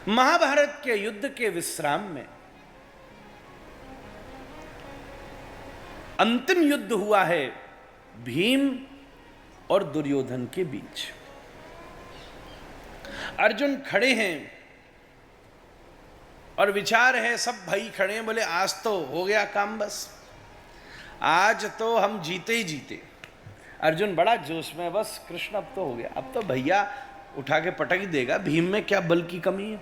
महाभारत के युद्ध के विश्राम में अंतिम युद्ध हुआ है भीम और दुर्योधन के बीच। अर्जुन खड़े हैं और विचार है, सब भाई खड़े हैं, बोले आज तो हो गया काम, बस आज तो हम जीते ही जीते। अर्जुन बड़ा जोश में, बस कृष्ण अब तो हो गया, अब तो भैया उठा के पटक ही देगा, भीम में क्या बल की कमी है।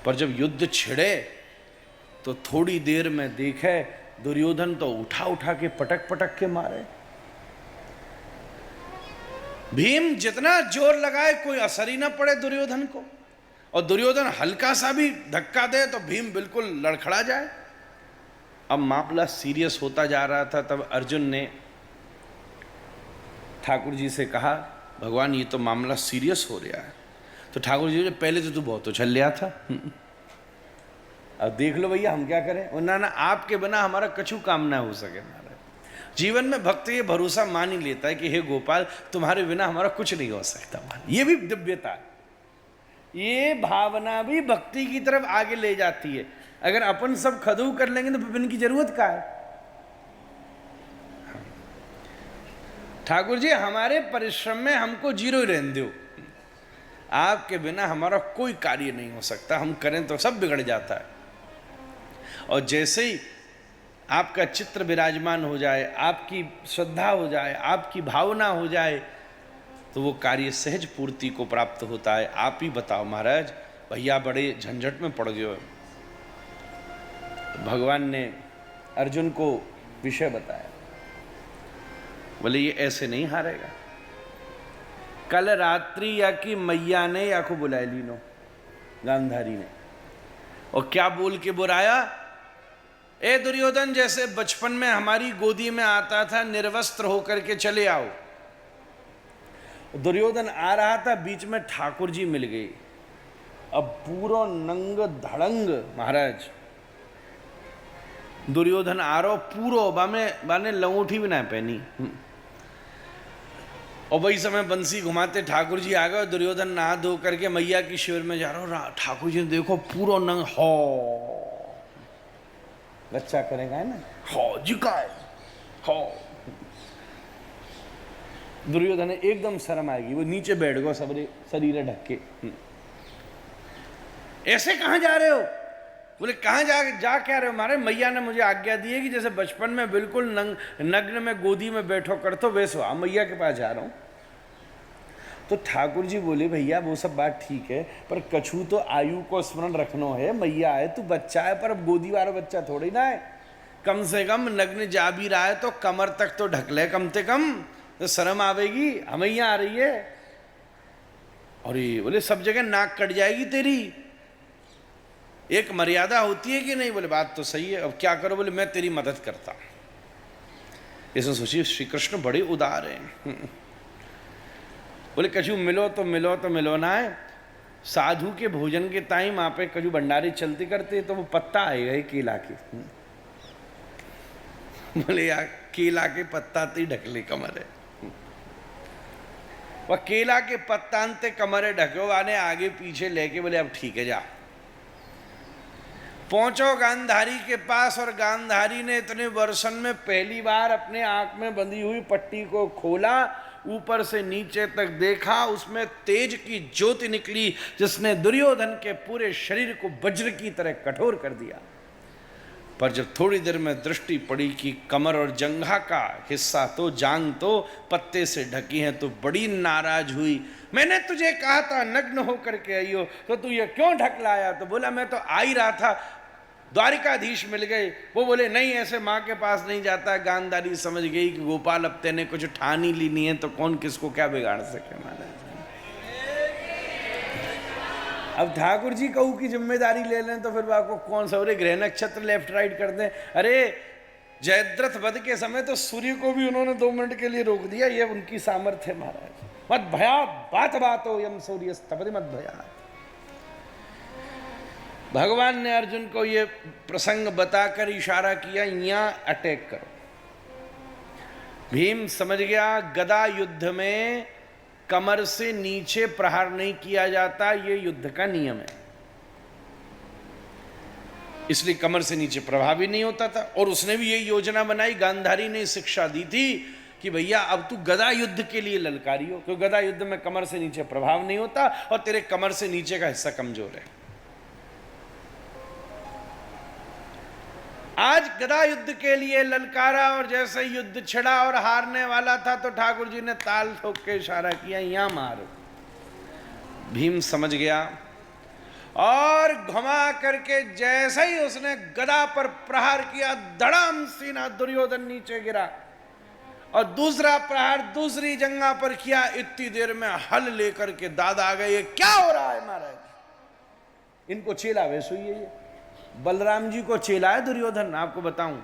पर जब युद्ध छिड़े तो थोड़ी देर में देखे दुर्योधन तो उठा उठा के पटक पटक के मारे। भीम जितना जोर लगाए कोई असर ही ना पड़े दुर्योधन को, और दुर्योधन हल्का सा भी धक्का दे तो भीम बिल्कुल लड़खड़ा जाए। अब मामला सीरियस होता जा रहा था, तब अर्जुन ने ठाकुर जी से कहा, भगवान ये तो मामला सीरियस हो रहा है। तो ठाकुर जी ने, पहले तो तू बहुत उछल लिया था, अब देख लो भैया हम क्या करें। और ना आपके बिना हमारा कछु काम ना हो सके। हमारा जीवन में भक्त ये भरोसा मान ही लेता है कि हे गोपाल तुम्हारे बिना हमारा कुछ नहीं हो सकता। ये भी दिव्यता है, ये भावना भी भक्ति की तरफ आगे ले जाती है। अगर अपन सब खदू कर लेंगे तो विपिन की जरूरत क्या है। ठाकुर जी हमारे परिश्रम में हमको जीरो ही रहने दो, आपके बिना हमारा कोई कार्य नहीं हो सकता, हम करें तो सब बिगड़ जाता है। और जैसे ही आपका चित्र विराजमान हो जाए, आपकी श्रद्धा हो जाए, आपकी भावना हो जाए, तो वो कार्य सहज पूर्ति को प्राप्त होता है। आप ही बताओ महाराज, भैया बड़े झंझट में पड़ गए। भगवान ने अर्जुन को विषय बताया, बोले ये ऐसे नहीं हारेगा। कल रात्रि या कि मैया ने या को बुलाए लीनो, गांधारी ने, और क्या बोल के बुलाया, ए दुर्योधन जैसे बचपन में हमारी गोदी में आता था निर्वस्त्र होकर के चले आओ। दुर्योधन आ रहा था, बीच में ठाकुर जी मिल गए। अब पूरा नंग धड़ंग महाराज दुर्योधन आ रहा, पूरो बाने लंगूठी भी ना पहनी, और वही समय बंसी घुमाते ठाकुर जी आ गए। दुर्योधन नहा धो करके मैया की शिविर में जा रहा हूँ। ठाकुर जी ने देखो पूरा नंग, हो बच्चा करेगा है ना, हो जिकाए हो। दुर्योधन एकदम शर्म आएगी, वो नीचे बैठ गो सबरे शरीर ढक के। ऐसे कहां जा रहे हो? बोले कहां जा क्या रहे हो? मारे मैया ने मुझे आज्ञा दी है कि जैसे बचपन में बिल्कुल नग्न में गोदी में बैठो करते वैसे हम मैया के पास जा रहा हूं। तो ठाकुर जी बोले भैया वो सब बात ठीक है, पर कछु तो आयु को स्मरण रखना है। मैया है, तू बच्चा है, पर अब गोदी वाला बच्चा थोड़ी ना है। कम से कम नग्न जा भी रहा है तो कमर तक तो ढक ले कम से कम, तो शर्म आवेगी। हमैया आ रही है, और ये बोले सब जगह नाक कट जाएगी तेरी, एक मर्यादा होती है कि नहीं। बोले बात तो सही है, अब क्या करो? बोले मैं तेरी मदद करता। इसमें सोचिए श्री कृष्ण बड़े उदार हैं। बोले कछु मिलो तो मिलो ना है। साधु के भोजन के टाइम वहां पे कछु भंडारे चलते करते तो वो पत्ता आएगा ही केला के। बोले यार केला के पत्ता ते ढकले कमरे, वह केला के पत्ता ते कमरे ढको आने आगे पीछे लेके। बोले अब ठीक है जा। पहुंचो गांधारी के पास, और गांधारी ने इतने वर्षन में पहली बार अपने आंख में बंधी हुई पट्टी को खोला, ऊपर से नीचे तक देखा, उसमें तेज की ज्योति निकली जिसने दुर्योधन के पूरे शरीर को वज्र की तरह कठोर कर दिया। पर जब थोड़ी देर में दृष्टि पड़ी कि कमर और जंघा का हिस्सा तो जांग तो पत्ते से ढकी है, तो बड़ी नाराज हुई। मैंने तुझे कहा था नग्न होकर के आइयो, तो तू ये क्यों ढक लाया? तो बोला मैं तो आ ही रहा था, द्वारिकाधीश मिल गए। वो बोले नहीं ऐसे माँ के पास नहीं जाता। गांधारी समझ गई कि गोपाल अब तेने कुछ ठान ही ली नहीं है, तो कौन किसको क्या बिगाड़ सके महाराज। अब ठाकुर जी कहू की जिम्मेदारी ले लें तो फिर आपको कौन सा ग्रह नक्षत्र लेफ्ट राइट कर दें। अरे जयद्रथ वध के समय तो सूर्य को भी उन्होंने 2 मिनट के लिए रोक दिया, ये उनकी सामर्थ्य है महाराज। मत भया बात हो यम सूर्य स्तपति मत भया। भगवान ने अर्जुन को ये प्रसंग बताकर इशारा किया, यहां अटैक करो। भीम समझ गया गदा युद्ध में कमर से नीचे प्रहार नहीं किया जाता, ये युद्ध का नियम है। इसलिए कमर से नीचे प्रभावी नहीं होता था। और उसने भी यही योजना बनाई, गांधारी ने शिक्षा दी थी कि भैया अब तू गदा युद्ध के लिए ललकारी हो, क्योंकि गदा युद्ध में कमर से नीचे प्रभाव नहीं होता और तेरे कमर से नीचे का हिस्सा कमजोर है। आज गदा युद्ध के लिए ललकारा और जैसे युद्ध छिड़ा और हारने वाला था तो ठाकुर जी ने ताल ठोक के इशारा किया, यहां मारो। भीम समझ गया और घुमा करके जैसे ही उसने गदा पर प्रहार किया, धड़ाम सीना दुर्योधन नीचे गिरा और दूसरा प्रहार दूसरी जंगा पर किया। इतनी देर में हल लेकर के दादा आ गए, ये क्या हो रहा है महाराज? इनको चेला वैसे ही है, ये बलराम जी को चेला है दुर्योधन, आपको बताऊं।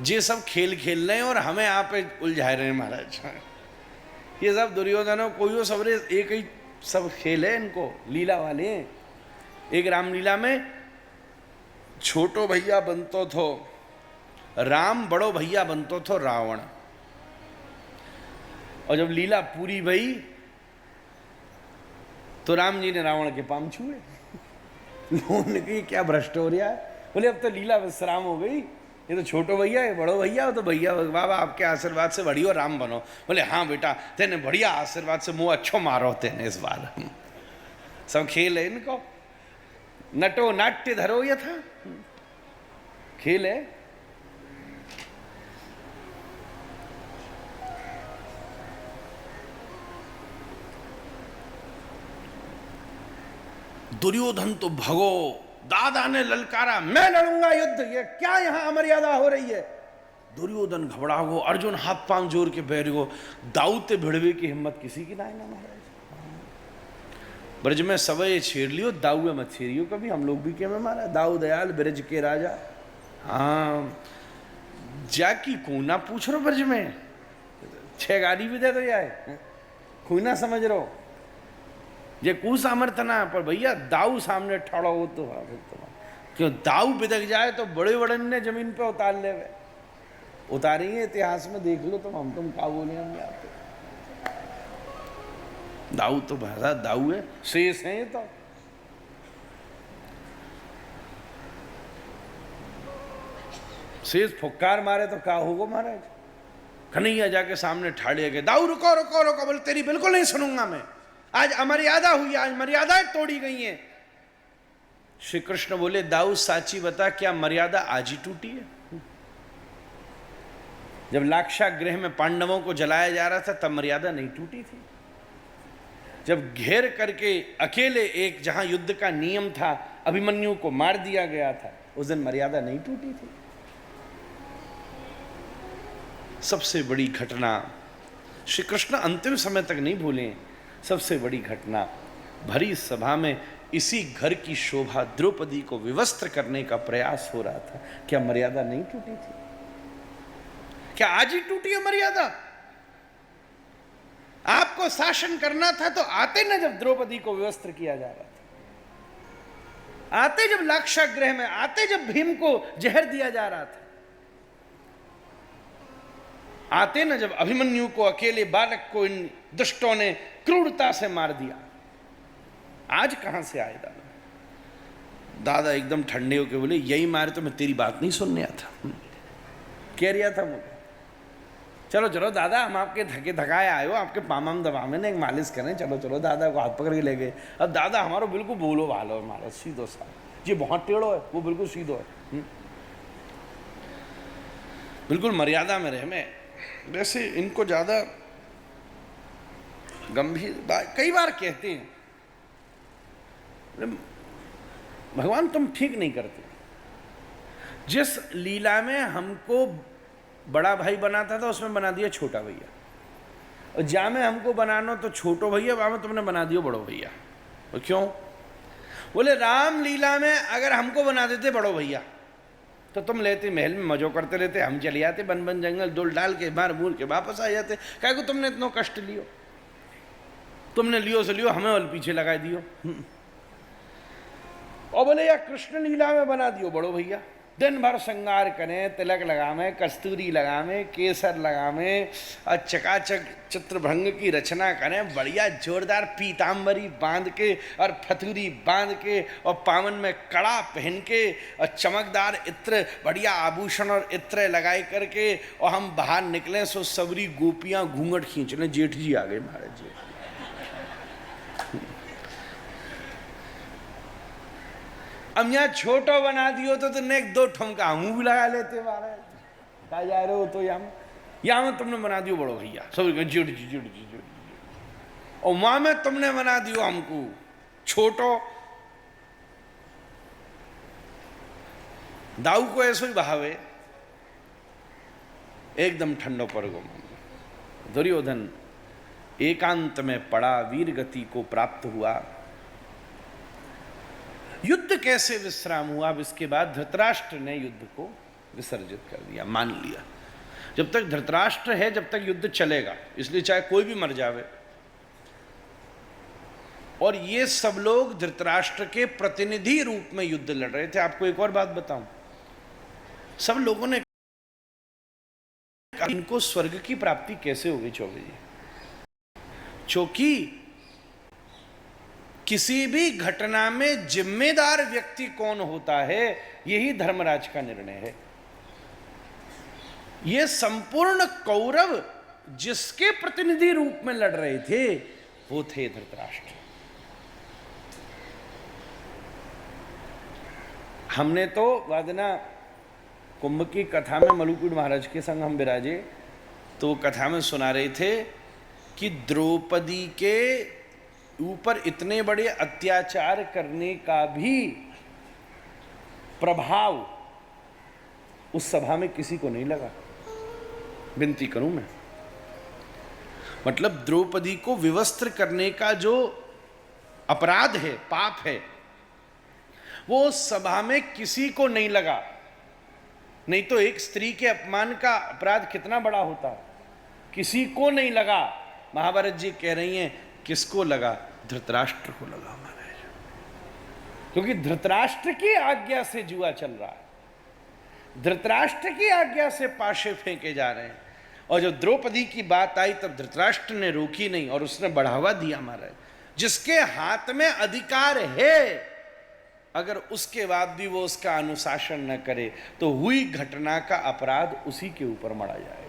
ये सब खेल खेल रहे हैं और हमें आप उलझा रहे हैं महाराज। ये सब दुर्योधन कोई सबरे एक ही सब खेल है, इनको लीला वाले। एक रामलीला में छोटो भैया बनतो थो राम, बड़ो भैया बनतो थो रावण। और जब लीला पूरी भई तो राम जी ने रावण के पांव छुए। लोगों ने कहा क्या भ्रष्ट हो रहा है? बोले अब तो लीला विश्राम हो गई, ये तो छोटो भैया है, बड़ो भैया हो तो भैया बाबा आपके आशीर्वाद से बढ़ियो राम बनो। बोले हाँ बेटा तेने बढ़िया आशीर्वाद से मुंह अच्छो मारो तेने इस बार। सब खेल है इनको, नटो नाट्य धरो ये था खेल है। दुर्योधन तो भगो, दादा ने ललकारा मैं लड़ूंगा युद्ध, ये क्या यहां अमर्यादा हो रही है? दुर्योधन घबरा गो, अर्जुन हाथ पांव जोड़ के बैठ गो। दाऊते भिड़वे की हिम्मत किसी की ना है ना महाराज। ब्रज में सबे छेड़ लियो, दाऊए मत छेड़ियो कभी। हम लोग भी क्या में मारा, दाऊ दयाल ब्रज के राजा। हाँ जाकी कोना पूछ रो ब्रज में, 6 गाड़ी भी दे दो यार, कोना समझ रो ये कु सामर्थ्य ना, पर भैया दाऊ सामने ठड़ो हो तो क्यों दाऊ बिदक जाए तो बड़े बड़े ने जमीन पे उतार ले गए। उतारेंगे इतिहास में देख लो तुम क्या बोले हम यहाँ पे। दाऊ तो भाषा दाऊ है, शेष है ये तो। शेष फुक्कार मारे तो क्या होगा महाराज? कन्हैया जाके सामने ठाड़े गए, दाऊ रुको रुको रुको। बोले तेरी बिल्कुल नहीं सुनूंगा मैं, आज अमर्यादा हुई, आज मर्यादाएं तोड़ी गई हैं। श्री कृष्ण बोले दाऊ साची बता, क्या मर्यादा आज ही टूटी है? जब लाक्षागृह में पांडवों को जलाया जा रहा था तब मर्यादा नहीं टूटी थी। जब घेर करके अकेले एक जहां युद्ध का नियम था अभिमन्यु को मार दिया गया था, उस दिन मर्यादा नहीं टूटी थी। सबसे बड़ी घटना श्री कृष्ण अंतिम समय तक नहीं भूले। सबसे बड़ी घटना भरी सभा में इसी घर की शोभा द्रौपदी को विवस्त्र करने का प्रयास हो रहा था। क्या मर्यादा नहीं टूटी थी? क्या आज ही टूटी है मर्यादा? आपको शासन करना था तो आते ना, जब द्रौपदी को विवस्त्र किया जा रहा था, आते जब लाक्षागृह में, आते जब भीम को जहर दिया जा रहा था, आते ना जब अभिमन्यु को अकेले बालक को इन दुष्टों ने क्रूरता से मार दिया। आज कहां से आए दादा? दादा एकदम ठंडे होके बोले यही मारे तो मैं तेरी बात नहीं सुनने आता। कह रिया था मुझे चलो चलो दादा हम आपके धके धकाए आए हो, आपके पामाम दबावे ने एक मालिश करें, चलो चलो। दादा को हाथ पकड़ के ले गए। अब दादा हमारो बिल्कुल बोलो भालो हमारा सीधो सा, ये बहुत टेढ़ो है, वो बिल्कुल सीधो है। बिल्कुल मर्यादा में रहे। मैं वैसे इनको ज्यादा गंभीर कई बार कहते हैं भगवान तुम ठीक नहीं करते। जिस लीला में हमको बड़ा भाई बनाता था उसमें बना दिया छोटा भैया, और जा में हमको बनाना तो छोटो भैया, वहां में तुमने बना दिया बड़ो भैया। और क्यों? बोले राम लीला में अगर हमको बना देते बड़ो भैया तो तुम लेते महल में मजो करते रहते, हम चले जाते बन बन जंगल डोल डाल के मार मूर के वापस आ जाते। क्या को तुमने इतना कष्ट लियो, तुमने लियो से लियो, हमें वाले पीछे लगा दियो। और बोले यार कृष्ण लीला में बना दियो बड़ो भैया, दिन भर श्रृंगार करें, तिलक लगावें, कस्तूरी लगावें, केसर लगावें और चकाचक चित्रभंग की रचना करें, बढ़िया जोरदार पीताम्बरी बांध के और फतूरी बांध के और पावन में कड़ा पहन के और चमकदार इत्र, बढ़िया आभूषण और इत्र लगाए करके और हम बाहर निकलें सो सबरी गोपियां घूंघट खींच लें, जेठ जी आ गए महाराज जी। अब यहाँ छोटो बना दियो तो नेक दो ठुमका मुंह भी लगा लेते महाराज। कहा जा रहे हो तो यहाँ में तुमने बना दियो बड़ो भैया, सब जुड़ और वहां में तुमने बना दियो हमको छोटो। दाऊ को ऐसो ही बहावे, एकदम ठंडो पर गो। दुर्योधन एकांत में पड़ा, वीर गति को प्राप्त हुआ। युद्ध कैसे विश्राम हुआ? अब इसके बाद धृतराष्ट्र ने युद्ध को विसर्जित कर दिया, मान लिया जब तक धृतराष्ट्र है जब तक युद्ध चलेगा, इसलिए चाहे कोई भी मर जावे। और ये सब लोग धृतराष्ट्र के प्रतिनिधि रूप में युद्ध लड़ रहे थे। आपको एक और बात बताऊं, सब लोगों ने इनको स्वर्ग की प्राप्ति कैसे होगी चौबे जी? क्योंकि किसी भी घटना में जिम्मेदार व्यक्ति कौन होता है, यही धर्मराज का निर्णय है। यह संपूर्ण कौरव जिसके प्रतिनिधि रूप में लड़ रहे थे वो थे धृतराष्ट्र। हमने तो वादना कुंभ की कथा में मलुकुट महाराज के संग हम विराजे, तो कथा में सुना रहे थे कि द्रौपदी के ऊपर इतने बड़े अत्याचार करने का भी प्रभाव उस सभा में किसी को नहीं लगा। विनती करूं मैं, मतलब द्रौपदी को विवस्त्र करने का जो अपराध है, पाप है, वो उस सभा में किसी को नहीं लगा। नहीं तो एक स्त्री के अपमान का अपराध कितना बड़ा होता, किसी को नहीं लगा। महाभारत जी कह रही हैं किसको लगा? धृतराष्ट्र को लगा महाराज, क्योंकि धृतराष्ट्र की आज्ञा से जुआ चल रहा है, धृतराष्ट्र की आज्ञा से पाशे फेंके जा रहे हैं। और जब द्रौपदी की बात आई तब धृतराष्ट्र ने रोकी नहीं और उसने बढ़ावा दिया महाराज। जिसके हाथ में अधिकार है, अगर उसके बाद भी वो उसका अनुशासन न करे तो हुई घटना का अपराध उसी के ऊपर मढ़ा जाएगा।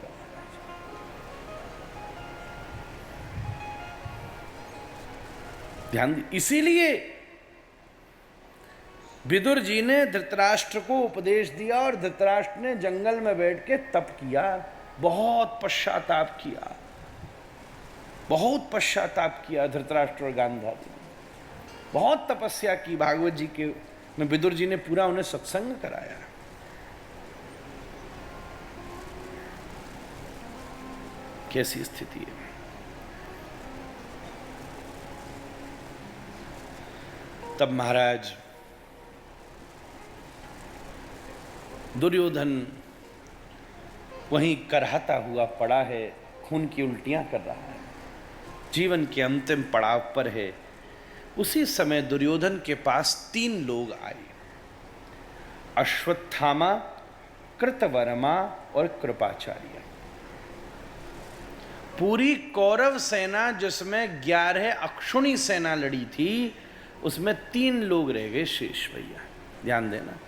ध्यान दी। इसीलिए विदुर जी ने धृतराष्ट्र को उपदेश दिया और धृतराष्ट्र ने जंगल में बैठ के तप किया, बहुत पश्चाताप किया, बहुत पश्चाताप किया। धृतराष्ट्र और गांधारी बहुत तपस्या की। भागवत जी के में विदुर जी ने पूरा उन्हें सत्संग कराया। कैसी स्थिति है। तब महाराज दुर्योधन वहीं करहता हुआ पड़ा है, खून की उल्टियां कर रहा है, जीवन के अंतिम पड़ाव पर है। उसी समय दुर्योधन के पास 3 लोग आए, अश्वत्थामा, कृतवर्मा और कृपाचार्य। पूरी कौरव सेना जिसमें 11 अक्षुणी सेना लड़ी थी, उसमें 3 लोग रह गए शेष। भैया ध्यान देना,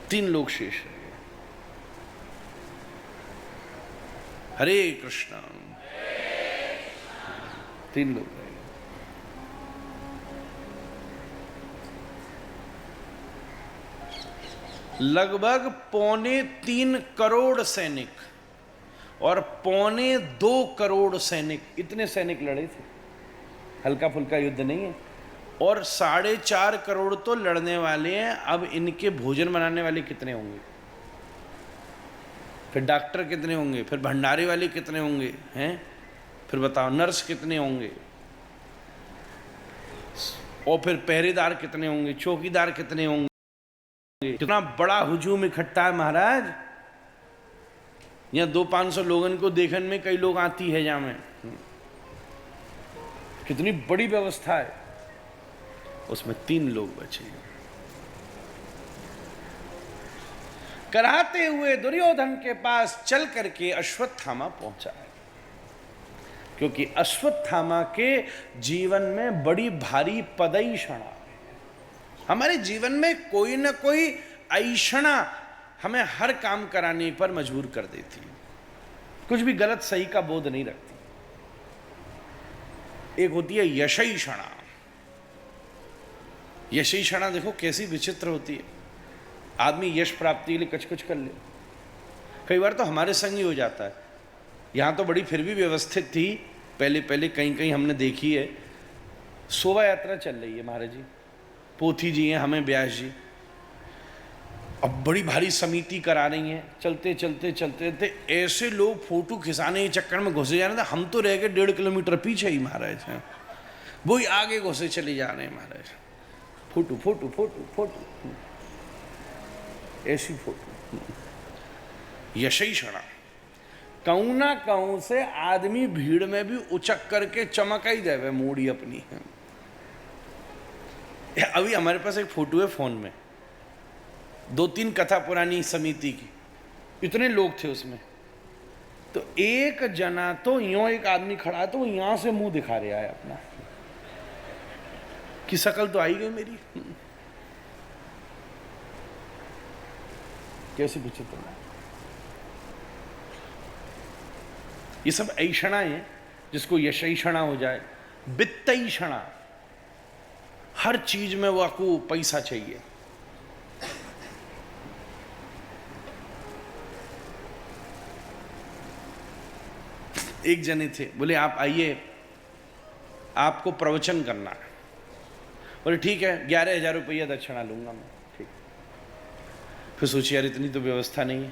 3 लोग शेष रह गए। हरे कृष्ण। 3 लोग रह गए। लगभग 3.25 करोड़ सैनिक और 2.25 करोड़ सैनिक, इतने सैनिक लड़े थे। हल्का फुल्का युद्ध नहीं है। और 4.5 करोड़ तो लड़ने वाले हैं। अब इनके भोजन बनाने वाले कितने होंगे, फिर डॉक्टर कितने होंगे, फिर भंडारे वाले कितने होंगे हैं, फिर बताओ नर्स कितने होंगे, और फिर पहरेदार कितने होंगे, चौकीदार कितने होंगे। कितना बड़ा हुजूम इकट्ठा है महाराज। यहाँ 200-500 लोगों को देखने में कई लोग आती है जहाँ में। कितनी बड़ी व्यवस्था है। उसमें 3 लोग बचे। कराते हुए दुर्योधन के पास चल करके अश्वत्थामा पहुंचा है, क्योंकि अश्वत्थामा के जीवन में बड़ी भारी पदैषणा। हमारे जीवन में कोई ना कोई ऐषणा हमें हर काम कराने पर मजबूर कर देती है, कुछ भी गलत सही का बोध नहीं रखती। एक होती है यशैषणा। यशैषणा देखो कैसी विचित्र होती है। आदमी यश प्राप्ति के लिए कुछ कुछ कर ले। कई बार तो हमारे संग ही हो जाता है। यहाँ तो बड़ी फिर भी व्यवस्थित थी, पहले पहले कहीं कहीं हमने देखी है। शोभा यात्रा चल रही है, महाराज जी पोथी जी हैं, हमें व्यास जी, अब बड़ी भारी समिति करा रही हैं। चलते चलते चलते चलते ऐसे लोग फोटो खिंचाने के चक्कर में घुसे जा रहे थे, हम तो रह गए 1.5 किलोमीटर पीछे ही महाराज हैं, वो ही आगे घुसे चले जा रहे हैं महाराज। फोटो फोटो फोटो फोटो, ऐसी फोटो। यशैषणा। कहूँ ना कहूँ से आदमी भीड़ में भी उचक करके चमक ही जाए मूड़ी अपनी। अभी हमारे पास एक फोटो है फोन में, 2-3 कथा पुरानी समिति की, इतने लोग थे उसमें। तो एक जना तो यूं, एक आदमी खड़ा है तो वो यहां से मुंह दिखा रहा है अपना कि शकल तो आई गई मेरी। कैसी विचित्र है। ये सब ऐषणाएं हैं, जिसको यशैषणा हो जाए, वित्तैषणा। हर चीज में वो आपको पैसा चाहिए। एक जने थे, बोले आप आइए, आपको प्रवचन करना है। बोले ठीक है, 11,000 रुपया दक्षिणा लूंगा मैं। ठीक। फिर सोचिए यार इतनी तो व्यवस्था नहीं है।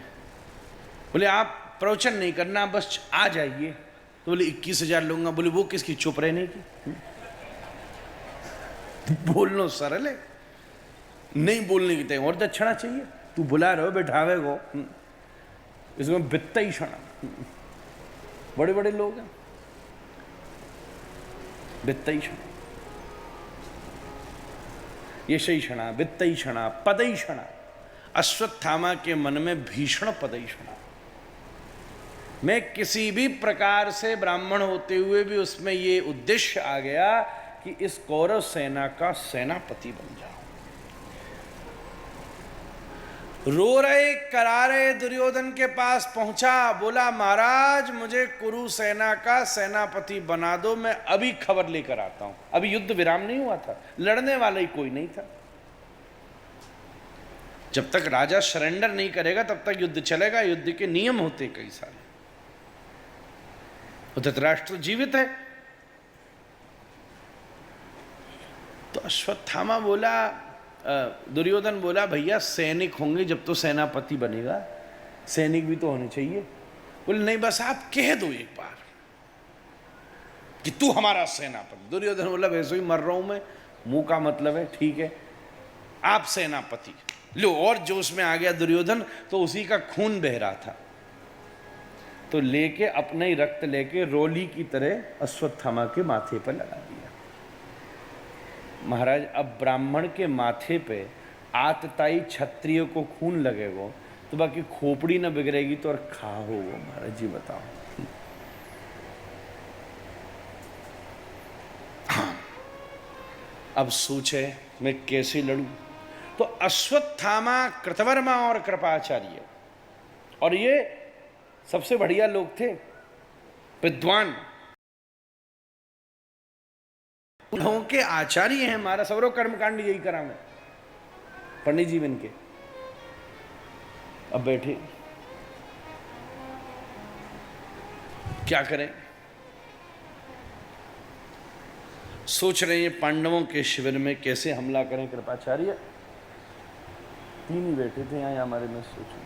बोले आप प्रवचन नहीं करना, बस आ जाइए। तो बोले 21,000 लूंगा। बोले वो किसकी, चुप रहने की। बोलना सरल है, नहीं बोलने की तय और दक्षिणा चाहिए। तू बुला रहे हो बैठावे को, इसमें वित्तैषणा। बड़े बड़े लोग हैं, वित्तैषणा, यशैषणा, वित्तैषणा, पदैषणा। अश्वत्थामा के मन में भीषण पदैषणा। मैं किसी भी प्रकार से ब्राह्मण होते हुए भी उसमें ये उद्देश्य आ गया कि इस कौरव सेना का सेनापति बन जाऊं। रो रहे करा रहे दुर्योधन के पास पहुंचा, बोला महाराज मुझे कुरु सेना का सेनापति बना दो, मैं अभी खबर लेकर आता हूं। अभी युद्ध विराम नहीं हुआ था, लड़ने वाला ही कोई नहीं था। जब तक राजा सरेंडर नहीं करेगा तब तक युद्ध चलेगा। युद्ध के नियम होते कई सारे। धृतराष्ट्र जीवित है। तो अश्वत्थामा बोला, दुर्योधन बोला भैया सैनिक होंगे जब तो सेनापति बनेगा, सैनिक भी तो होने चाहिए। बोले नहीं बस आप कह दो एक बार कि तू हमारा सेनापति। दुर्योधन बोला वैसे ही मर रहा हूं मैं, मुंह का मतलब है, ठीक है आप सेनापति। लो, और जोश में आ गया दुर्योधन, तो उसी का खून बह रहा था, तो लेके अपना ही रक्त लेके रोली की तरह अश्वत्थामा के माथे पर लगा दिया। महाराज अब ब्राह्मण के माथे पे आतताई क्षत्रिय को खून लगेगा तो बाकी खोपड़ी न बिगड़ेगी तो और खा होगा। महाराज जी बताओ। हाँ, अब सोचे मैं कैसे लड़ूं। तो अश्वत्थामा, कृतवर्मा और कृपाचार्य, और ये सबसे बढ़िया लोग थे, विद्वान, उन्हों के आचार्य हैं। हमारा सौरव कर्मकांड यही करा मैं, पंडित जी इनके। अब बैठे क्या करें, सोच रहे हैं पांडवों के शिविर में कैसे हमला करें। कृपाचार्य तीन ही बैठे थे यहाँ हमारे में, सोचो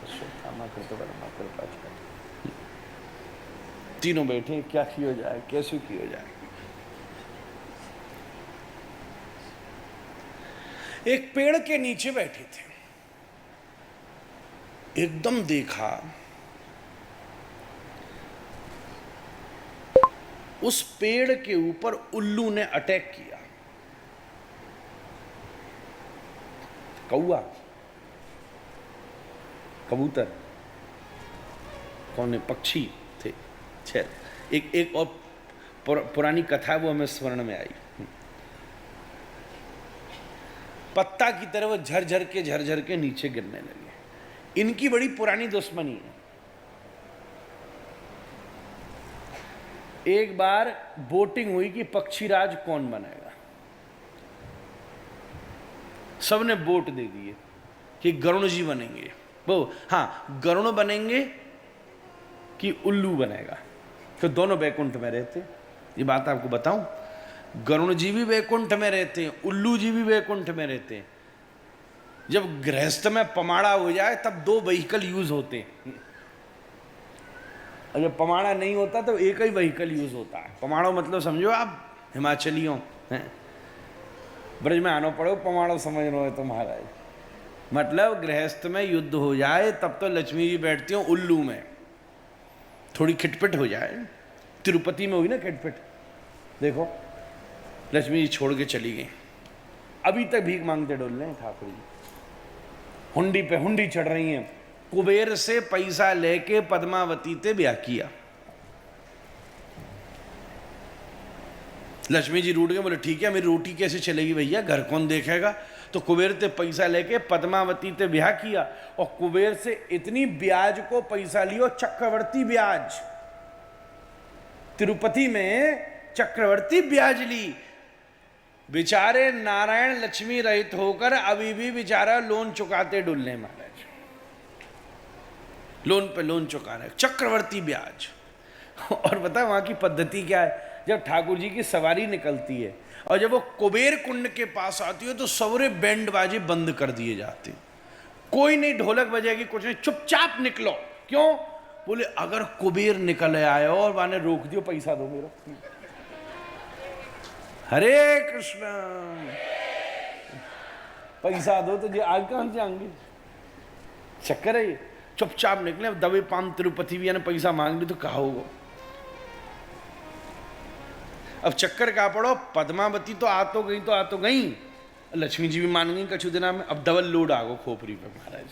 अश्वत्थामा, कृतवर्मा, कृपाचार्य, तीनों बैठे, क्या किया जाए, कैसे किया जाए। एक पेड़ के नीचे बैठे थे, एकदम देखा उस पेड़ के ऊपर उल्लू ने अटैक किया। कौआ, कबूतर कौन है, पक्षी थे। छह। एक और पुरानी कथा वो हमें स्मरण में आई। पत्ता की तरह वो झरझर के नीचे गिरने लगे। इनकी बड़ी पुरानी दुश्मनी है। एक बार वोटिंग हुई कि पक्षीराज कौन बनेगा। सबने वोट दे दिए कि गरुण जी बनेंगे। वो हाँ, गरुण बनेंगे कि उल्लू बनेगा। तो दोनों बैकुंठ में रहते। ये बात आपको बताऊं, गरुण जी भी वैकुंठ में रहते हैं, उल्लू जी भी वैकुंठ में रहते हैं। जब गृहस्थ में पमाड़ा हो जाए तब दो व्हीकल यूज होते हैं, और जब पमाड़ा नहीं होता तो एक ही व्हीकल यूज होता है। पमाड़ो मतलब समझो आप हिमाचलियों हैं, ब्रज में आना पड़ो, पमाड़ो समझ रहे हो तो महाराज। मतलब गृहस्थ में युद्ध हो जाए तब तो लक्ष्मी जी बैठती हो उल्लू में। थोड़ी खिटपिट हो जाए, तिरुपति में हुई ना खिटपिट, देखो लक्ष्मी जी छोड़ के चली गई। अभी तक भीख मांगते डोल रहे हैं ठाकुर जी, हुंडी पे हुंडी चढ़ रही हैं। कुबेर से पैसा लेके पद्मावती ते ब्याह किया। लक्ष्मी जी रूठ गए, बोले ठीक है मेरी रोटी कैसे चलेगी भैया, घर कौन देखेगा। तो कुबेर ते पैसा लेके पद्मावती ते ब्याह किया, और कुबेर से इतनी ब्याज को पैसा लियो, चक्रवर्ती ब्याज। तिरुपति में चक्रवर्ती ब्याज ली। बेचारे नारायण लक्ष्मी रहित होकर अभी भी बेचारा लोन चुकाते डुल्ले महाराज, लोन पे लोन चुका रहे, चक्रवर्ती ब्याज। और बता वहां की पद्धति क्या है, जब ठाकुर जी की सवारी निकलती है और जब वो कुबेर कुंड के पास आती है तो सवरे बैंड बाजे बंद कर दिए जाते। कोई नहीं ढोलक बजेगी, कुछ नहीं, चुपचाप निकलो। क्यों? बोले अगर कुबेर निकल आए और माने रोक दियो, पैसा दो मेरा। हरे कृष्ण, पैसा दो तो आज कहां से आएंगे। चक्कर है ये, चुपचाप निकले। दबे पाम तिरुपति भी ने पैसा मांग ली तो कहा होगा। अब चक्कर का पड़ो, पद्मावती तो आ तो गई, लक्ष्मी जी भी मान गई कछु दिना में। अब डबल लोड आ गो खोपरी पे महाराज,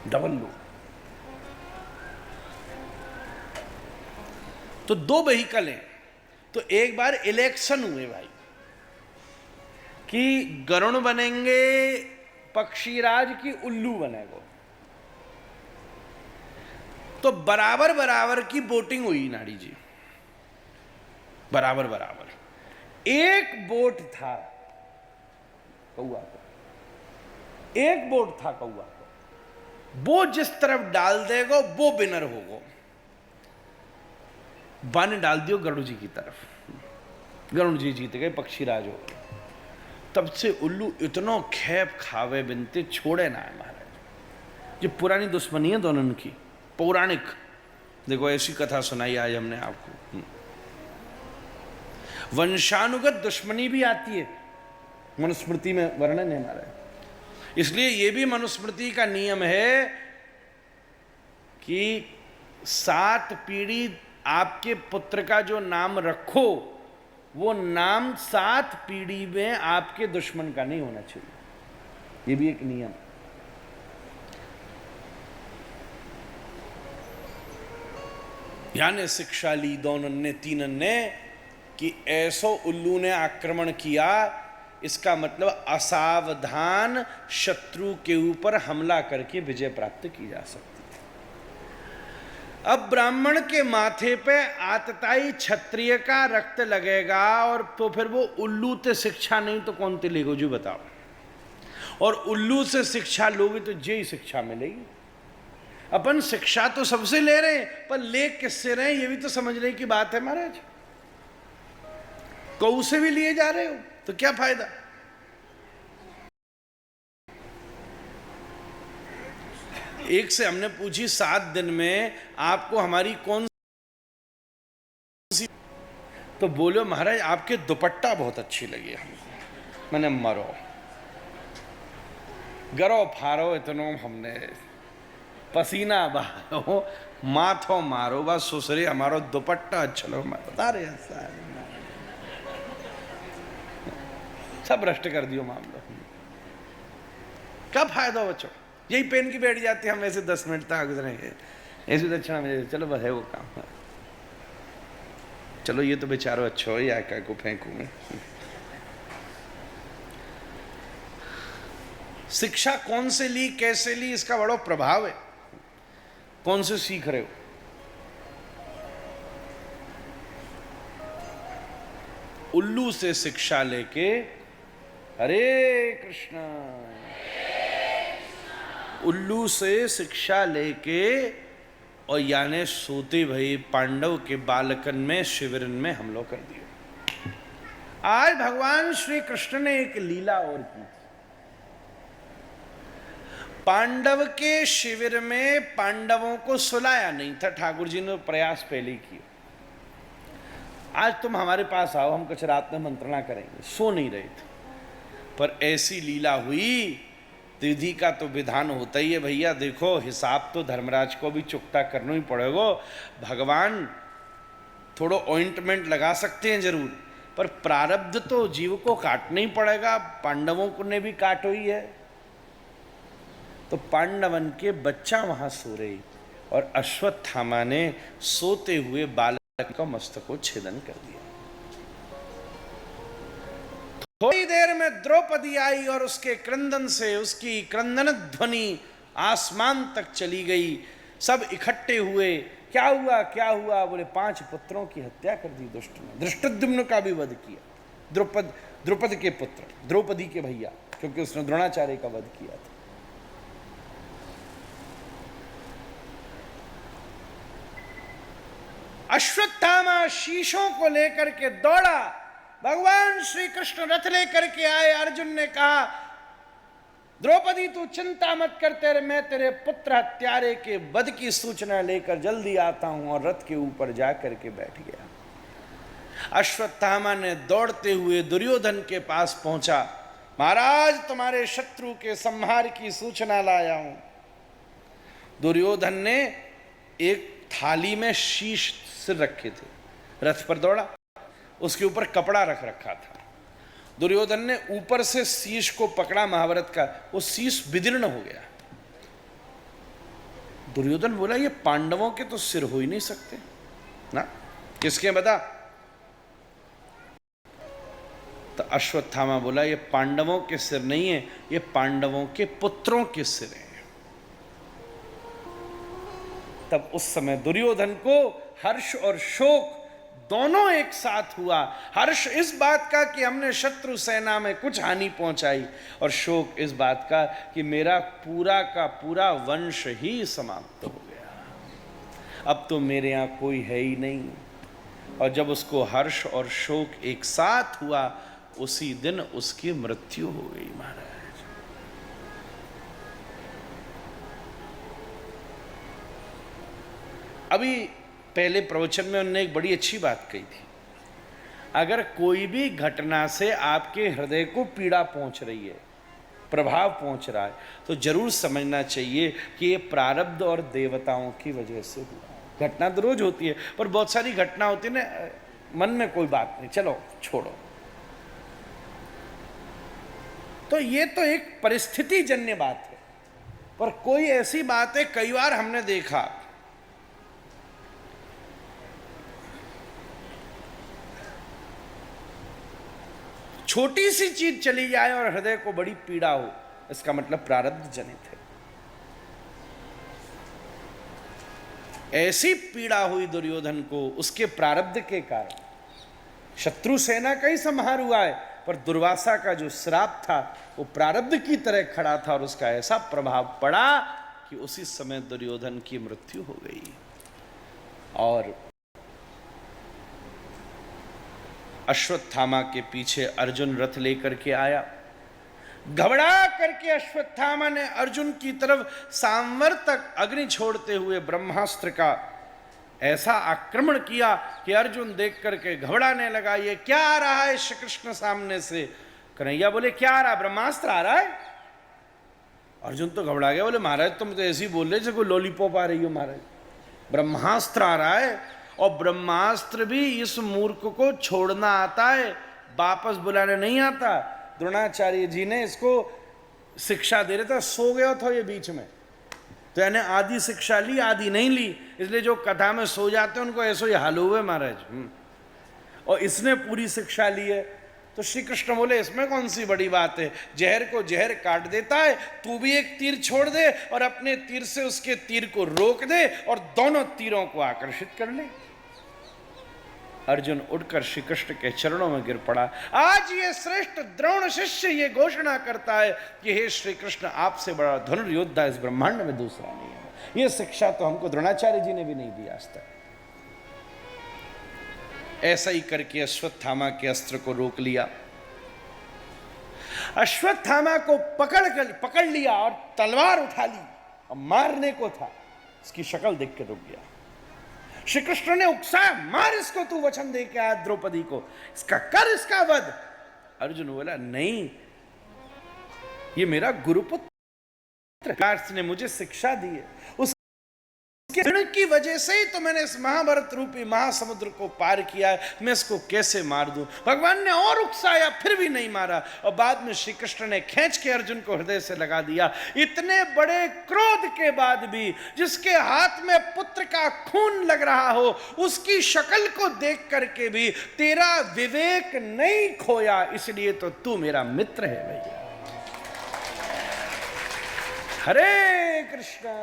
डबल लोड। तो दो व्हीकल हैं। तो एक बार इलेक्शन हुए भाई कि गरुण बनेंगे पक्षीराज की उल्लू बनेगा। तो बराबर बराबर की वोटिंग हुई नाड़ी जी, बराबर बराबर। एक वोट था कौआ को, एक वोट था कौआ को। वो जिस तरफ डाल देगा वो विनर होगा। बाने डाल दियो गरुड़ जी की तरफ, गरुड़ जी जीत गए, पक्षीराज हो गए। तब से उल्लू इतना खैप खावे बिनते छोड़े ना है महाराज। ये पुरानी दुश्मनी है दोनों की, पौराणिक। देखो ऐसी कथा सुनाई आज हमने आपको। वंशानुगत दुश्मनी भी आती है, मनुस्मृति में वर्णन है हमारा। इसलिए यह भी मनुस्मृति का नियम है कि 7 पीढ़ी आपके पुत्र का जो नाम रखो, वो नाम 7 पीढ़ी में आपके दुश्मन का नहीं होना चाहिए। ये भी एक नियम। यानी शिक्षा ली दोनों ने, तीनों ने, कि ऐसो उल्लू ने आक्रमण किया, इसका मतलब असावधान शत्रु के ऊपर हमला करके विजय प्राप्त की जा सकती है। अब ब्राह्मण के माथे पे आतताई क्षत्रिय का रक्त लगेगा, और तो फिर वो उल्लू से शिक्षा नहीं तो कौन ते लेगो जो बताओ। और उल्लू से शिक्षा लोगे तो जे ही शिक्षा मिलेगी। अपन शिक्षा तो सबसे ले रहे हैं, पर ले किससे रहे हैं ये भी तो समझने की बात है महाराज। कौ से भी लिए जा रहे हो तो क्या फायदा। एक से हमने पूछी 7 दिन में आपको हमारी कौन सी, तो बोलो महाराज आपके दुपट्टा बहुत अच्छी लगी हमको। मैंने मरो गरो फारो इतनो हमने पसीना बहारो माथो मारो बस सुसरे हमारो दुपट्टा अच्छा लो। मैं बता रहे सब भ्रष्ट कर दियो मामला। क्या फायदा बच्चों। यही पेन की बैठ जाती है, हम ऐसे 10 मिनट तक गुजरेंगे, ऐसी दक्षिणा मिले, चलो बस है वो काम, चलो ये तो बेचारो अच्छा हो, या क्या को फेंकू मैं। शिक्षा कौन से ली, कैसे ली, इसका बड़ा प्रभाव है, कौन से सीख रहे हो। उल्लू से शिक्षा लेके, हरे कृष्णा, उल्लू से शिक्षा लेके और यानी सोते भई पांडव के बालकन में शिविरन में हमला कर दिया। आज भगवान श्री कृष्ण ने एक लीला और की। पांडव के शिविर में पांडवों को सुलाया नहीं था, ठाकुर जी ने प्रयास पहले किया। आज तुम हमारे पास आओ, हम कुछ रात में मंत्रणा करेंगे, सो नहीं रहे थे, पर ऐसी लीला हुई, विधि का तो विधान होता ही है भैया। देखो हिसाब तो धर्मराज को भी चुकता करना ही पड़ेगा। भगवान थोड़ा ऑइंटमेंट लगा सकते हैं जरूर, पर प्रारब्ध तो जीव को काटना ही पड़ेगा। पांडवों को ने भी काटो ही है। तो पांडवन के बच्चा वहां सो रहे और अश्वत्थामा ने सोते हुए बालक का मस्तक को छेदन कर दिया। थोड़ी देर में द्रौपदी आई और उसके क्रंदन से उसकी क्रंदन ध्वनि आसमान तक चली गई। सब इकट्ठे हुए, क्या हुआ क्या हुआ? बोले 5 पुत्रों की हत्या कर दी दुष्ट ने। धृष्टद्युम्न का भी वध किया, द्रुपद के पुत्र, द्रौपदी के भैया, क्योंकि उसने द्रोणाचार्य का वध किया था। अश्वत्थामा शीशों को लेकर के दौड़ा, भगवान श्री कृष्ण रथ लेकर के आए। अर्जुन ने कहा, द्रौपदी तू चिंता मत कर, तेरे मैं तेरे पुत्र हत्यारे के वध की सूचना लेकर जल्दी आता हूं। और रथ के ऊपर जाकर के बैठ गया। अश्वत्थामा ने दौड़ते हुए दुर्योधन के पास पहुंचा, महाराज तुम्हारे शत्रु के संहार की सूचना लाया हूं। दुर्योधन ने एक थाली में शीश सिर रखे थे, रथ पर दौड़ा, उसके ऊपर कपड़ा रख रखा था। दुर्योधन ने ऊपर से शीश को पकड़ा महाभारत का, वो शीश विदीर्ण हो गया। दुर्योधन बोला, ये पांडवों के तो सिर हो ही नहीं सकते ना, किसके बता? तो अश्वत्थामा बोला, ये पांडवों के सिर नहीं है, ये पांडवों के पुत्रों के सिर है। तब उस समय दुर्योधन को हर्ष और शोक दोनों एक साथ हुआ। हर्ष इस बात का कि हमने शत्रु सेना में कुछ हानि पहुंचाई, और शोक इस बात का कि मेरा पूरा का पूरा वंश ही समाप्त हो गया, अब तो मेरे यहां कोई है ही नहीं। और जब उसको हर्ष और शोक एक साथ हुआ, उसी दिन उसकी मृत्यु हो गई महाराज। अभी पहले प्रवचन में उन्होंने एक बड़ी अच्छी बात कही थी, अगर कोई भी घटना से आपके हृदय को पीड़ा पहुंच रही है, प्रभाव पहुंच रहा है, तो जरूर समझना चाहिए कि ये प्रारब्ध और देवताओं की वजह से हुआ। घटना तो रोज होती है, पर बहुत सारी घटना होती है ना, मन में कोई बात नहीं, चलो छोड़ो। तो ये तो एक परिस्थिति जन्य बात है, पर कोई ऐसी बात है, कई बार हमने देखा छोटी सी चीज चली जाए और हृदय को बड़ी पीड़ा हो, इसका मतलब प्रारब्ध जनित है। ऐसी पीड़ा हुई दुर्योधन को उसके प्रारब्ध के कारण। शत्रु सेना का ही संहार हुआ है, पर दुर्वासा का जो श्राप था वो प्रारब्ध की तरह खड़ा था, और उसका ऐसा प्रभाव पड़ा कि उसी समय दुर्योधन की मृत्यु हो गई। और अश्वत्थामा के पीछे अर्जुन रथ लेकर के आया। घबरा करके अश्वत्थामा ने अर्जुन की तरफ सांवर तक अग्नि छोड़ते हुए ब्रह्मास्त्र का ऐसा आक्रमण किया कि अर्जुन देख करके घबराने लगा। ये क्या आ रहा है श्री कृष्ण सामने से? कन्हैया बोले, क्या आ रहा? ब्रह्मास्त्र आ रहा है। अर्जुन तो घबरा गया, बोले महाराज तुम तो ऐसे ही बोल रहे जैसे कोई लॉलीपॉप आ रही हो महाराज, ब्रह्मास्त्र आ रहा है। और ब्रह्मास्त्र भी इस मूर्ख को छोड़ना आता है, वापस बुलाने नहीं आता। द्रोणाचार्य जी ने इसको शिक्षा दे रहे थे, सो गया था ये बीच में, तो यानी आधी शिक्षा ली आधी नहीं ली, इसलिए जो कथा में सो जाते हैं उनको ऐसे ही हाल हुए महाराज। और इसने पूरी शिक्षा ली है। तो श्री कृष्ण बोले इसमें कौन सी बड़ी बात है, जहर को जहर काट देता है, तू भी एक तीर छोड़ दे और अपने तीर से उसके तीर को रोक दे और दोनों तीरों को आकर्षित कर ले। अर्जुन उठकर श्री कृष्ण के चरणों में गिर पड़ा। आज ये श्रेष्ठ द्रोण शिष्य ये घोषणा करता है कि हे श्री कृष्ण, आपसे बड़ा धनुर्योद्धा इस ब्रह्मांड में दूसरा नहीं है। ये शिक्षा तो हमको द्रोणाचार्य जी ने भी नहीं दी आज तक। ऐसा ही करके अश्वत्थामा के अस्त्र को रोक लिया। अश्वत्थामा को पकड़ लिया और तलवार उठा ली और मारने को था। इसकी शक्ल देख के रुक गया। श्री कृष्ण ने उकसाया, मार इसको, तू वचन दे के आया द्रौपदी को, इसका कर इसका वध। अर्जुन बोला नहीं, ये मेरा गुरुपुत्र ने मुझे शिक्षा दी है, उसके ऋण की वजह से ही तो मैंने इस महाभारत रूपी महासमुद्र को पार किया है। मैं इसको कैसे मार दूं? भगवान ने और उकसाया, फिर भी नहीं मारा। और बाद में श्री कृष्ण ने खींच के अर्जुन को हृदय से लगा दिया। इतने बड़े क्रोध के बाद भी, जिसके हाथ में पुत्र का खून लग रहा हो, उसकी शक्ल को देख करके भी तेरा विवेक नहीं खोया, इसलिए तो तू मेरा मित्र है भैया। हरे कृष्णा।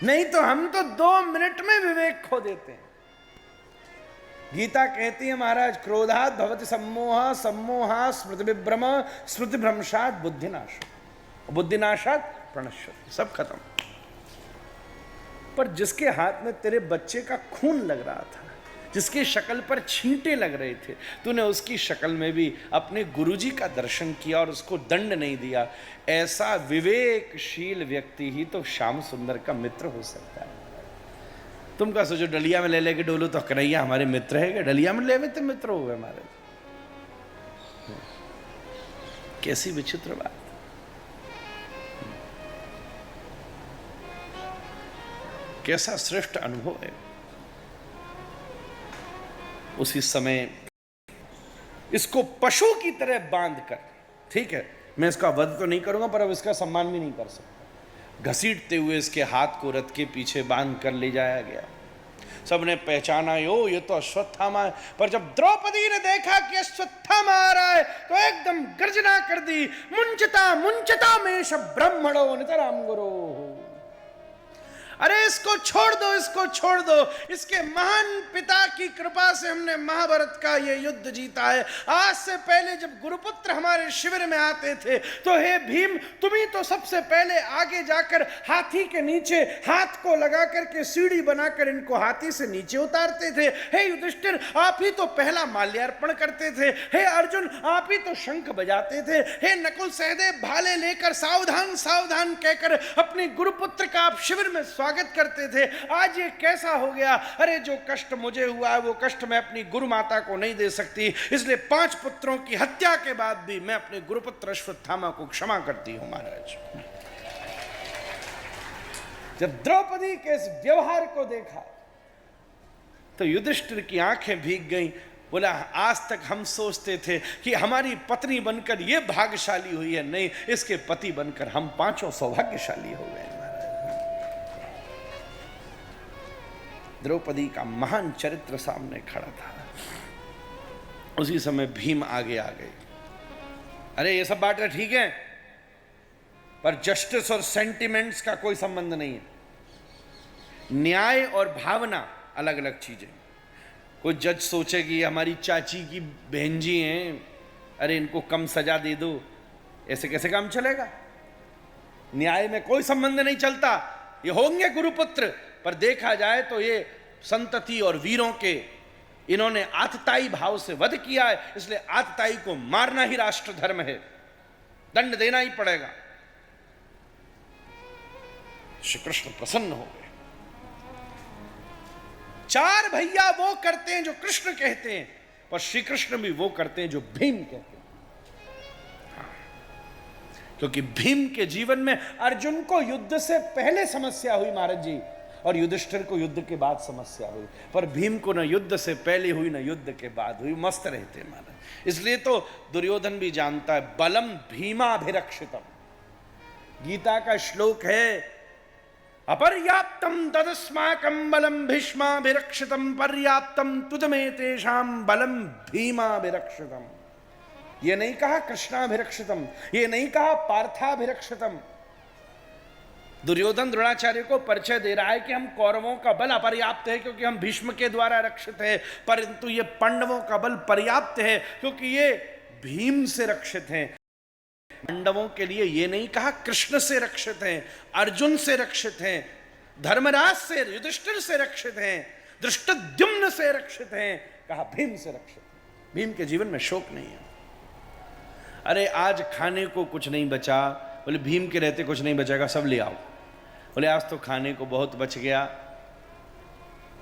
नहीं तो हम तो 2 मिनट में विवेक खो देते हैं। गीता कहती है महाराज, क्रोधात् भवति सम्मोह, सम्मोहात् स्मृति विभ्रम, स्मृति भ्रंशात् बुद्धिनाश, बुद्धिनाशात् प्रणश्यति। सब खत्म। पर जिसके हाथ में तेरे बच्चे का खून लग रहा था, जिसकी शक्ल पर छींटे लग रहे थे, तूने उसकी शक्ल में भी अपने गुरुजी का दर्शन किया और उसको दंड नहीं दिया। ऐसा विवेकशील व्यक्ति ही तो श्याम सुंदर का मित्र हो सकता है। तुम क्या सोचो, डलिया में ले लेके डोलो तो कन्हैया हमारे मित्र है क्या? डलिया में ले तो मित्र हो गए हमारे। कैसी विचित्र बात। कैसा श्रेष्ठ अनुभव है। उसी समय इसको पशु की तरह बांधकर, ठीक है, मैं इसका वध तो नहीं करूंगा पर अब इसका सम्मान भी नहीं कर सकता, घसीटते हुए इसके हाथ को रथ के पीछे बांध कर ले जाया गया। सबने पहचाना, यो ये तो अश्वत्थामा है। पर जब द्रौपदी ने देखा कि अश्वत्थामा आ रहा है तो एकदम गर्जना कर दी, मुंचता मुंचता मेष ब्रह्मणो नितराम गुरो। अरे इसको छोड़ दो, इसको छोड़ दो। इसके महान पिता की कृपा से हमने महाभारत का ये युद्ध जीता है। आज से पहले जब गुरुपुत्र हमारे शिविर में आते थे तो हे भीम, तुम ही तो सबसे पहले आगे जाकर हाथी के नीचे हाथ को लगा करके सीढ़ी बनाकर इनको हाथी से नीचे उतारते थे। हे युधिष्ठिर, आप ही तो पहला माल्यार्पण करते थे। हे अर्जुन, आप ही तो शंख बजाते थे। हे नकुल सहदेव, भाले लेकर सावधान सावधान कहकर अपने गुरुपुत्र का आप शिविर में स्वागत करते थे। आज ये कैसा हो गया? अरे जो कष्ट मुझे हुआ है वो कष्ट मैं अपनी गुरु माता को नहीं दे सकती, इसलिए 5 पुत्रों की हत्या के बाद भी मैं अपने गुरुपुत्र अश्वत्थामा को क्षमा करती हूं महाराज। जब द्रौपदी के इस व्यवहार को देखा तो युधिष्ठिर की आंखें भीग गईं। बोला, आज तक हम सोचते थे कि हमारी पत्नी बनकर ये भाग्यशाली हुई है, नहीं, इसके पति बनकर हम 5 सौभाग्यशाली हो गए। द्रौपदी का महान चरित्र सामने खड़ा था। उसी समय भीम आगे आ गए। अरे ये सब बातें ठीक है, पर जस्टिस और सेंटिमेंट्स का कोई संबंध नहीं है। न्याय और भावना अलग अलग चीजें। कोई जज सोचे कि हमारी चाची की बहन जी हैं, अरे इनको कम सजा दे दो, ऐसे कैसे काम चलेगा? न्याय में कोई संबंध नहीं चलता। ये होंगे गुरुपुत्र, पर देखा जाए तो ये संतति और वीरों के इन्होंने आतताई भाव से वध किया है, इसलिए आतताई को मारना ही राष्ट्र धर्म है, दंड देना ही पड़ेगा। श्री कृष्ण प्रसन्न हो गए। 4 भैया वो करते हैं जो कृष्ण कहते हैं, पर श्री कृष्ण भी वो करते हैं जो भीम कहते हैं। क्योंकि भीम के जीवन में अर्जुन को युद्ध से पहले समस्या हुई महाराज जी। और युधिष्ठिर को युद्ध के बाद समस्या हुई, पर भीम को न युद्ध से पहले हुई न युद्ध के बाद हुई, मस्त रहते महाराज। इसलिए तो दुर्योधन भी जानता है बलम भीमाभिरक्षितम। गीता का श्लोक है अपर्याप्तम तदस्माकं बलम भीष्माभिरक्षितम पर्याप्तम तुझमें तेषाम बलम भीमाभिरक्षितम। ये नहीं कहा कृष्णाभिरक्षितम, ये नहीं कहा पार्थाभिरक्षितम। दुर्योधन द्रोणाचार्य को परिचय दे रहा है कि हम कौरवों का बल अपर्याप्त है क्योंकि हम भीष्म के द्वारा रक्षित है, परंतु ये पांडवों का बल पर्याप्त है क्योंकि ये भीम से रक्षित हैं। पांडवों के लिए ये नहीं कहा कृष्ण से रक्षित हैं, अर्जुन से रक्षित हैं, धर्मराज से, युधिष्ठिर से रक्षित हैं, धृष्टद्युम्न से रक्षित हैं, कहा भीम से रक्षित हैं। भीम के जीवन में शोक नहीं है। अरे आज खाने को कुछ नहीं बचा, बोले भीम के रहते कुछ नहीं बचेगा, सब ले आओ। बोले आज तो खाने को बहुत बच गया,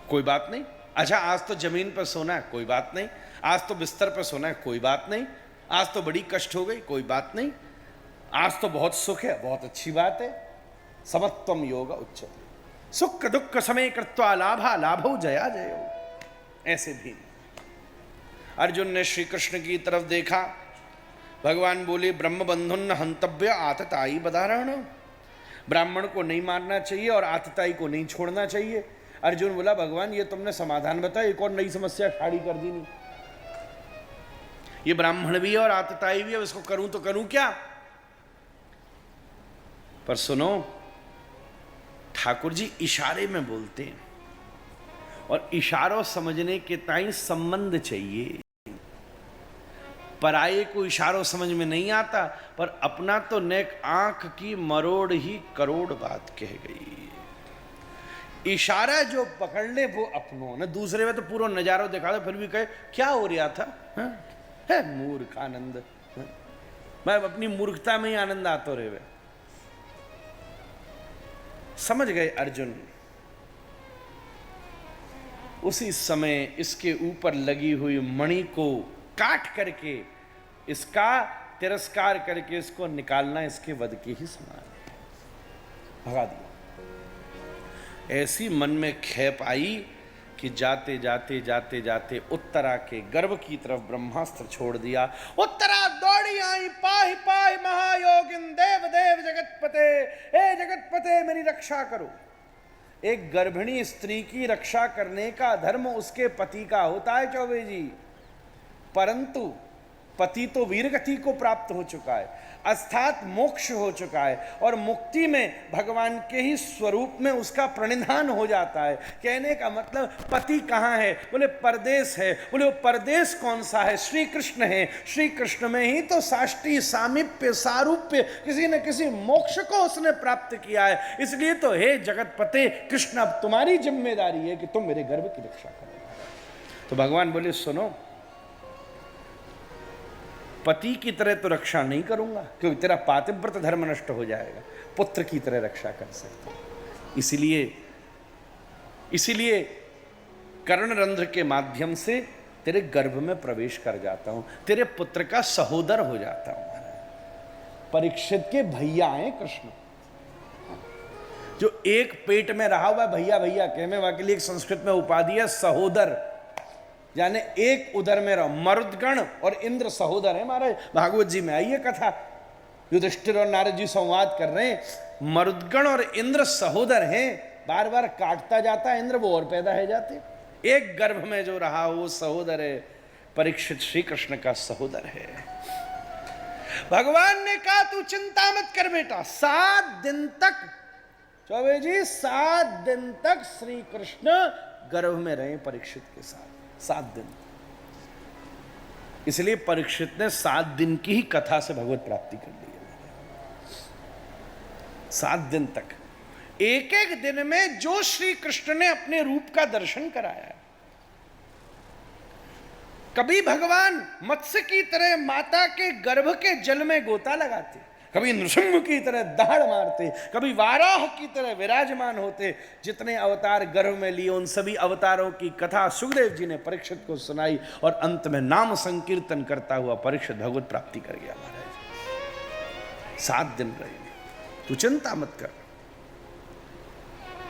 कोई बात नहीं। अच्छा आज तो जमीन पर सोना है, कोई बात नहीं। आज तो बिस्तर पर सोना है, कोई बात नहीं। आज तो बड़ी कष्ट हो गई, कोई बात नहीं। आज तो बहुत सुख है, बहुत अच्छी बात है। समत्वम योग उच्चते सुख दुख समय कृत्वा लाभा लाभो जया जयो। ऐसे भीम। अर्जुन ने श्री कृष्ण की तरफ देखा, भगवान बोले ब्रह्म बंधुन हंतव्य आतताई बदारण। ब्राह्मण को नहीं मारना चाहिए और आतताई को नहीं छोड़ना चाहिए। अर्जुन बोला भगवान ये तुमने समाधान बताया, एक और नई समस्या खड़ी कर दी। नहीं, ये ब्राह्मण भी है और आतताई भी है, इसको करूं तो करूं क्या। पर सुनो, ठाकुर जी इशारे में बोलते हैं और इशारों समझने के ताई संबंध चाहिए। पराये को इशारों समझ में नहीं आता, पर अपना तो नेक आंख की मरोड़ ही करोड़ बात कह गई। इशारा जो पकड़ ले वो अपनों ने, दूसरे में तो पूरा नजारा दिखा दो फिर भी कहे क्या हो रहा था। है मूर्ख आनंद, मैं अपनी मूर्खता में ही आनंद आते रहे। समझ गए अर्जुन। उसी समय इसके ऊपर लगी हुई मणि को काट करके, इसका तिरस्कार करके इसको निकालना इसके वध के ही समान है। भगा दिया। ऐसी मन में खेप आई कि जाते जाते जाते जाते उत्तरा के गर्भ की तरफ ब्रह्मास्त्र छोड़ दिया। उत्तरा दौड़ी आई, पाहि पाहि महायोगिन देव देव जगतपते, हे जगतपते मेरी रक्षा करो। एक गर्भिणी स्त्री की रक्षा करने का धर्म उसके पति का होता है चौबे जी, परंतु पति तो वीरगति को प्राप्त हो चुका है, अर्थात मोक्ष हो चुका है, और मुक्ति में भगवान के ही स्वरूप में उसका प्रणिधान हो जाता है। कहने का मतलब पति कहाँ है, बोले परदेश है। बोले वो परदेश कौन सा है, श्री कृष्ण है। श्री कृष्ण में ही तो साष्टी सामीप्य सारूप्य किसी न किसी मोक्ष को उसने प्राप्त किया है। इसलिए तो हे जगतपते कृष्ण, अब तुम्हारी जिम्मेदारी है कि तुम मेरे गर्भ की रक्षा करो। तो भगवान बोले सुनो, पति की तरह तो रक्षा नहीं करूंगा क्योंकि तेरा पातिव्रत धर्म नष्ट हो जाएगा, पुत्र की तरह रक्षा कर सकता हूं। इसीलिए कर्णरंध्र के माध्यम से तेरे गर्भ में प्रवेश कर जाता हूं, तेरे पुत्र का सहोदर हो जाता हूं। परीक्षित के भैया हैं कृष्ण, जो एक पेट में रहा हुआ भैया भैया कहने वाले लिए एक संस्कृत में उपाधि है सहोदर, यानी एक उदर में रहो। मरुदगण और इंद्र सहोदर है महाराज। भागवत जी में आई है कथा, युधिष्ठिर और नारद जी संवाद कर रहे हैं। मरुदगण और इंद्र सहोदर हैं, बार बार काटता जाता है इंद्र, वो और पैदा है जाते। एक गर्भ में जो रहा वो सहोदर है। परीक्षित श्री कृष्ण का सहोदर है। भगवान ने कहा तू चिंता मत कर बेटा, 7 दिन तक चौबे जी 7 दिन तक श्री कृष्ण गर्भ में रहे परीक्षित के साथ, 7 दिन। इसलिए परीक्षित ने 7 दिन की ही कथा से भगवत प्राप्ति कर ली है। 7 दिन तक, एक एक दिन में जो श्री कृष्ण ने अपने रूप का दर्शन कराया है। कभी भगवान मत्स्य की तरह माता के गर्भ के जल में गोता लगाते, कभी नृसिंह की तरह दहाड़ मारते, कभी वाराह की तरह विराजमान होते। जितने अवतार गर्भ में लिए उन सभी अवतारों की कथा सुखदेव जी ने परीक्षित को सुनाई और अंत में नाम संकीर्तन करता हुआ परीक्षित भगवत प्राप्ति कर गया महाराज। 7 दिन रहे, तू चिंता मत कर।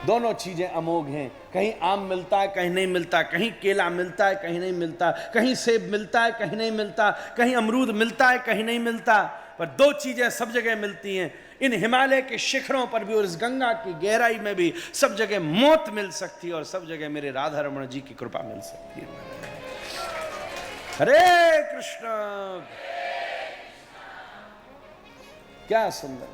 दोनों चीजें अमोघ हैं। कहीं आम मिलता है, कहीं नहीं मिलता, कहीं केला मिलता है, कहीं नहीं मिलता, कहीं सेब मिलता है, कहीं नहीं मिलता, कहीं अमरूद मिलता है, कहीं नहीं मिलता, पर दो चीजें सब जगह मिलती हैं। इन हिमालय के शिखरों पर भी और इस गंगा की गहराई में भी सब जगह मौत मिल सकती है और सब जगह मेरे राधा रमण जी की कृपा मिल सकती है। हरे कृष्ण। क्या सुंदर।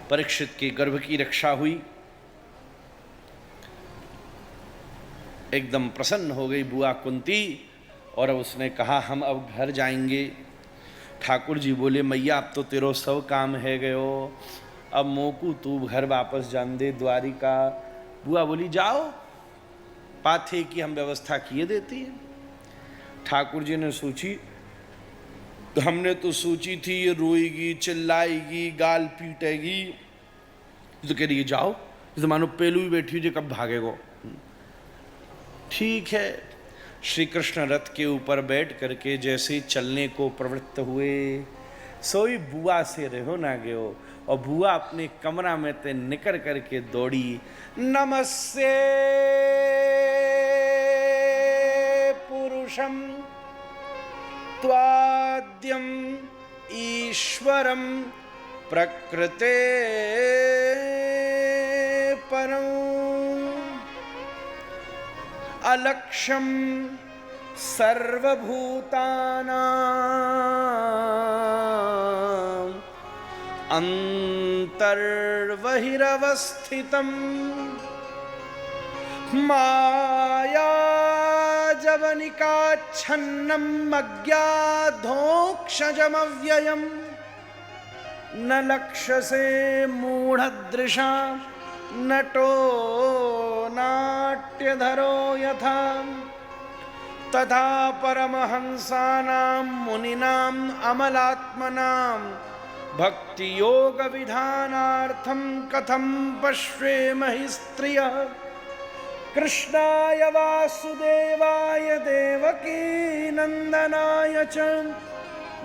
परीक्षित के गर्भ की रक्षा हुई, एकदम प्रसन्न हो गई बुआ कुंती और अब उसने कहा हम अब घर जाएंगे। ठाकुर जी बोले मैया अब तो तेरो सब काम है गयो, अब मोकू तू घर वापस जान दे द्वारिका। बुआ बोली जाओ, पाथे की हम व्यवस्था किए देती है। ठाकुर जी ने सोची, तो हमने तो सोची थी ये रोएगी, चिल्लाएगी, गाल पीटेगी, तो कह रही है जाओ, तो मानो पेलू ही बैठी हुई कब भागेगो। ठीक है। श्री कृष्ण रथ के ऊपर बैठ करके जैसे चलने को प्रवृत्त हुए, सोई बुआ से रहो ना गयो, और बुआ अपने कमरा में ते निकल करके दौड़ी। नमस्ते पुरुषम त्वाद्यम ईश्वरम प्रकृते परम अलक्ष्यम सर्वभूतानां अंतर्बहिरवस्थितम् मायाजवनिकाच्छन्नम् अज्ञाधोक्षजमव्ययम् न लक्ष्यसे मूढ़दृशा नटो नाट्यधरो यथा तथा परमहंसानां मुनीनां अमलात्मनां भक्ति योग विधानार्थं कथं पश्येमहि स्त्रियः कृष्णाय वासुदेवाय देवकी नंदनाय च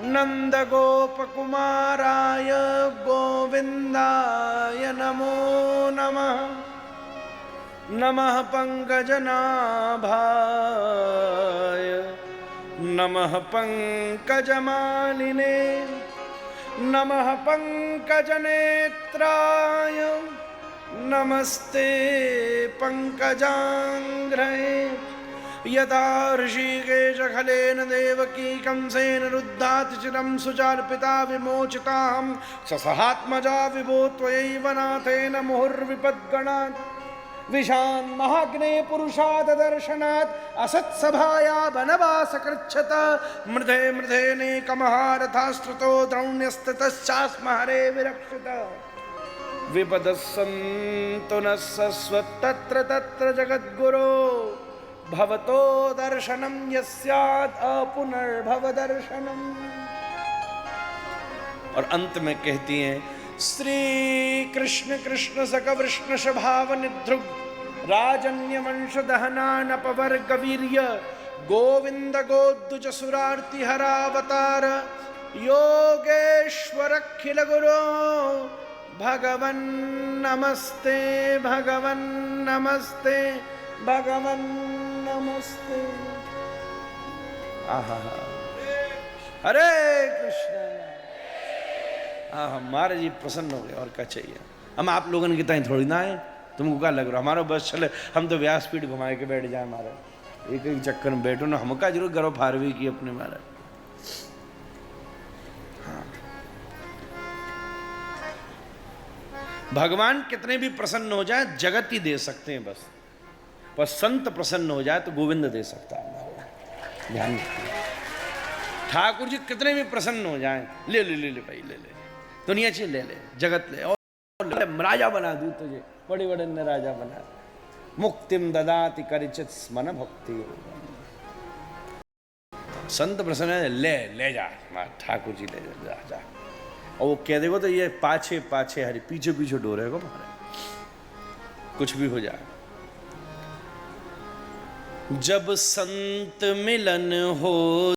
नंदगोपकुमाराय गोविंदाय नमो नमः। नमः पंकजनाभाय नमः पंकजमालिने नमः पंकजनेत्राय नमस्ते पंकजांघ्रे। यदा ऋषिकेश खलेन देवकी कंसेन रुद्धात् चिरं सुचार्पिता विमोचिताहं ससहात्मजा विभो त्वयैव नाथेन मुहुर्विपद्गणात् विशान् महाग्ने पुरुषाद दर्शनात् असत्सभाया वनवासकृच्छत मृधे मृधेनेकमहारथाश्रुतो द्रौण्यस्ततश्चास्म हरे विरक्षित विपदस्सन्तु नः सस्वत्तत्र तत्र जगद्गुरो भवतो दर्शनं यस्यात् अपुनर्भव दर्शनम्। और अंत में कहती हैं श्री कृष्ण कृष्ण सक वृष्ण स्वभाव निधृग राजन्य वंश दहनानपवर्ग वीर्य गोविंद गोद्दुज सुरार्ति हरावतार योगेश्वर अखिल गुरो भगवन् नमस्ते भगवन् नमस्ते भगवन् नमस्ते। आहा हरे कृष्ण। महाराज जी प्रसन्न हो गए और क्या चाहिए। हम आप लोगों की तरह थोड़ी ना है, तुमको क्या लग रहा हमारा बस चले हम तो व्यासपीठ घुमाए के बैठ जाए महाराज, एक एक चक्कर में बैठो ना, हमका जरूर करो फारवी की अपने महाराज। हाँ। भगवान कितने भी प्रसन्न हो जाए जगत ही दे सकते हैं बस, पर संत प्रसन्न हो जाए तो गोविंद दे सकता है। ध्यान रखिए, ठाकुर जी कितने भी प्रसन्न हो जाएं, ले ले ले ले भाई ले ले, दुनिया चाहिए ले ले, जगत ले, और राजा बना दूं तुझे, बड़े बड़े ने राजा बना, मुक्तिम ददाति करिचित स्मन भक्ति। संत प्रसन्न है, ले ले जा ठाकुर जी ले जा जा। और वो कह देगा तो ये पाछे पाछे हरी पीछे पीछे डोरेगा महाराज, कुछ भी हो जाए। जब संत मिलन हो